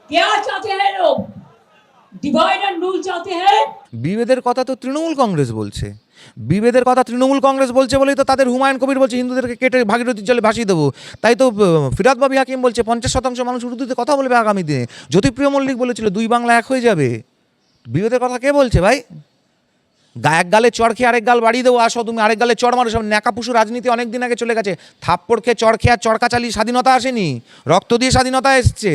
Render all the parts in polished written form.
क्या चाहते हैं लोग? डिवाइड एंड रूल चाहते हैं। বিভেদের কথা তো তৃণমূল কংগ্রেস বলছে, বিভেদের কথা তৃণমূল কংগ্রেস বলছে বলেই তো তাদের হুমায়ুন কবির বলছে হিন্দুদেরকে কেটে ভাগীরথীর জলে ভাসিয়ে দেবো। তাই তো ফিরাদ বাবি হাকিম বলছে 50% মানুষ উর্দুতে কথা বলবে আগামী দিনে। জ্যোতিপ্রিয় মল্লিক বলেছিল 2 বাংলা এক হয়ে যাবে। বিভেদের কথা কে বলছে ভাই? এক গালে চড় খেয়ে আরেক গাল বাড়িয়ে দেবো, আসো তুমি আরেক গালে চড় মারো। সব ন্যাকাপুষু রাজনীতি অনেক দিন আগে চলে গেছে। থাপ্পড় খেয়ে চড় খেয়ে আর চড়কা চালিয়ে স্বাধীনতা আসেনি, রক্ত দিয়ে স্বাধীনতা এসছে।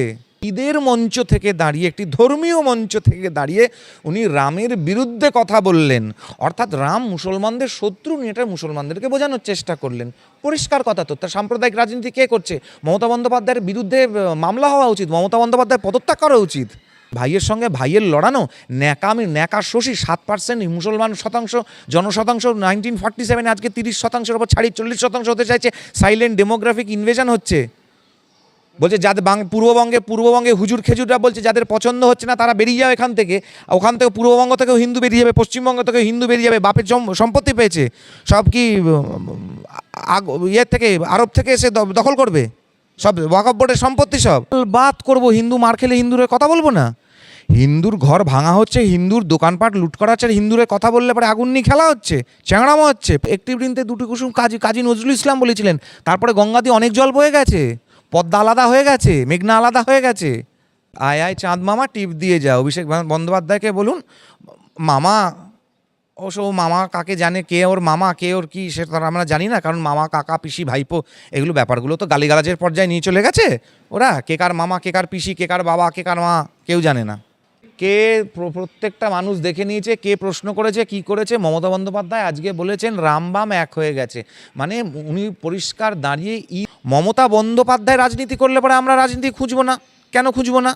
ঈদের মঞ্চ থেকে দাঁড়িয়ে, একটি ধর্মীয় মঞ্চ থেকে দাঁড়িয়ে উনি রামের বিরুদ্ধে কথা বললেন, অর্থাৎ রাম মুসলমানদের শত্রু নিয়ে এটা মুসলমানদেরকে বোঝানোর চেষ্টা করলেন। পরিষ্কার কথা তো। তার সাম্প্রদায়িক রাজনীতি কে করছে? মমতা বন্দ্যোপাধ্যায়ের বিরুদ্ধে মামলা হওয়া উচিত, মমতা বন্দ্যোপাধ্যায় পদত্যাগ করা উচিত। ভাইয়ের সঙ্গে ভাইয়ের লড়ানো, ন্যাকা শোষী 7% মুসলমান শতাংশ, জনশতাংশ 1947 আজকে 30%-এর ওপর ছাড়িয়ে 40% হতে চাইছে। সাইলেন্ট ডেমোগ্রাফিক ইনভেশন হচ্ছে। বলছে যাদের পূর্ববঙ্গে হুজুর খেজুররা বলছে যাদের পছন্দ হচ্ছে না তারা বেরিয়ে যাবে এখান থেকে। ওখান থেকে পূর্ববঙ্গ থেকেও হিন্দু বেরিয়ে যাবে, পশ্চিমবঙ্গ থেকেও হিন্দু বেরিয়ে যাবে। বাপের সম্পত্তি পেয়েছে, সব কি ইয়ের থেকে, আরব থেকে এসে দখল করবে সব ওয়াকফ বোর্ডের সম্পত্তি। সব বাদ করবো, হিন্দু মার খেলে হিন্দুরের কথা বলবো না? হিন্দুর ঘর ভাঙা হচ্ছে, হিন্দুর দোকানপাট লুট করা হচ্ছে, হিন্দুরের কথা বললে পরে আগুন নিয়ে খেলা হচ্ছে, চ্যাংড়ামো হচ্ছে। একটি বৃন্তে দুটি কুসুম কাজী নজরুল ইসলাম বলেছিলেন। তারপরে গঙ্গা দিয়ে অনেক জল বয়ে গেছে, পদ্মা আলাদা হয়ে গেছে, মেঘনা আলাদা হয়ে গেছে। আয় আয় চাঁদ মামা টিপ দিয়ে যাও। অভিষেক বন্দ্যোপাধ্যায়কে বলুন মামা, অবশ্য ও মামা কাকে জানে, কে ওর মামা কে ওর কি সেটা আমরা জানি না, কারণ মামা কাকা পিসি ভাইপো এগুলো ব্যাপারগুলো তো গালিগালাজের পর্যায়ে নিয়ে চলে গেছে ওরা। কে কার মামা, কে কার পিসি, কে কার বাবা, কে কার মা কেউ জানে না। কে প্রত্যেকটা মানুষ দেখে নিয়েছে, কে প্রশ্ন করেছে, কি করেছে। মমতা বন্দ্যোপাধ্যায় আজকে বলেছেন রামবাম এক হয়ে গেছে, মানে উনি পরিষ্কার দাঁড়িয়ে মমতা বন্দ্যোপাধ্যায় রাজনীতি করলে পরে আমরা রাজনীতি খুঁজবো না। কেন খুঁজবো না?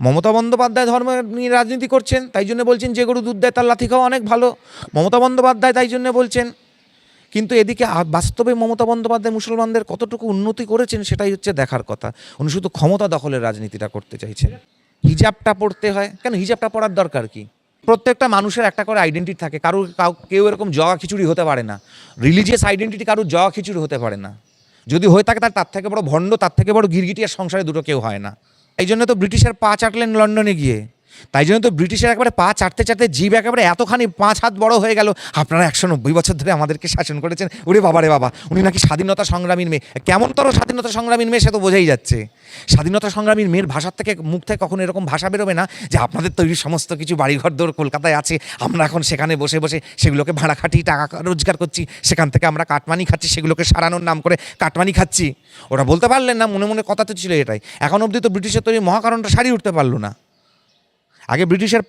মমতা বন্দ্যোপাধ্যায় ধর্ম নিয়ে রাজনীতি করছেন, তাই জন্য বলছেন যে গরু দুধ দেয় তার লাথি খাওয়া অনেক ভালো। মমতা বন্দ্যোপাধ্যায় তাই জন্য বলছেন। কিন্তু এদিকে বাস্তবে মমতা বন্দ্যোপাধ্যায় মুসলমানদের কতটুকু উন্নতি করেছেন সেটাই হচ্ছে দেখার কথা। উনি শুধু ক্ষমতা দখলের রাজনীতিটা করতে চাইছেন। হিজাবটা পড়তে হয় কেন? হিজাবটা পড়ার দরকার কি? প্রত্যেকটা মানুষের একটা করে আইডেন্টিটি থাকে। কেউ এরকম জগা খিচুড়ি হতে পারে না। রিলিজিয়াস আইডেন্টিটি কারোর জগা খিচুড়ি হতে পারে না। যদি হয়ে থাকে তার থেকে বড় ভণ্ড, তার থেকে বড় গিরগিটি আর সংসারে দুটো কেউ হয় না। এই জন্য তো ব্রিটিশের পা চাটলেন লন্ডনে গিয়ে। তাই জন্য তো ব্রিটিশের একেবারে পা চাটতে চাটতে জীব একেবারে এতখানি 5 হাত বড় হয়ে গেল। আপনারা 190 বছর ধরে আমাদেরকে শাসন করেছেন। ওরে বাবারে বাবা, উনি নাকি স্বাধীনতা সংগ্রামীর মেয়ে। কেমনতর স্বাধীনতা সংগ্রামীর মেয়ে সে তো বোঝাই যাচ্ছে। স্বাধীনতা সংগ্রামীর মেয়ের ভাষার থেকে, মুখ থেকে কখনো এরকম ভাষা বেরোবে না যে আপনাদের তৈরি সমস্ত কিছু বাড়িঘর দৌড় কলকাতায় আছে, আমরা এখন সেখানে বসে বসে সেগুলোকে ভাড়া খাটিয়ে টাকা রোজগার করছি, সেখান থেকে আমরা কাটমানি খাচ্ছি, সেগুলোকে সারানোর নাম করে কাটমানি খাচ্ছি। ওরা বলতে পারলেন না, মনে মনে কথা তো ছিল এটাই। এখন অবধি তো ব্রিটিশের তৈরি মহাকারণটা সারিয়ে উঠতে পারলো না। আগে ব্রিটিশের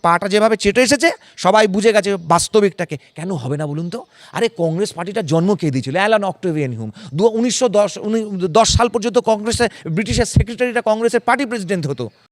পাটা যেভাবে চেটে এসেছে সবাই বুঝে গেছে বাস্তবিকটাকে। কেন হবে না বলুন তো? আরে কংগ্রেস পার্টিটার জন্ম কে দিয়েছিল? Alan Octavian Hume. 1910 সাল পর্যন্ত কংগ্রেসের ব্রিটিশের সেক্রেটারিটা কংগ্রেসের পার্টি প্রেসিডেন্ট হতো।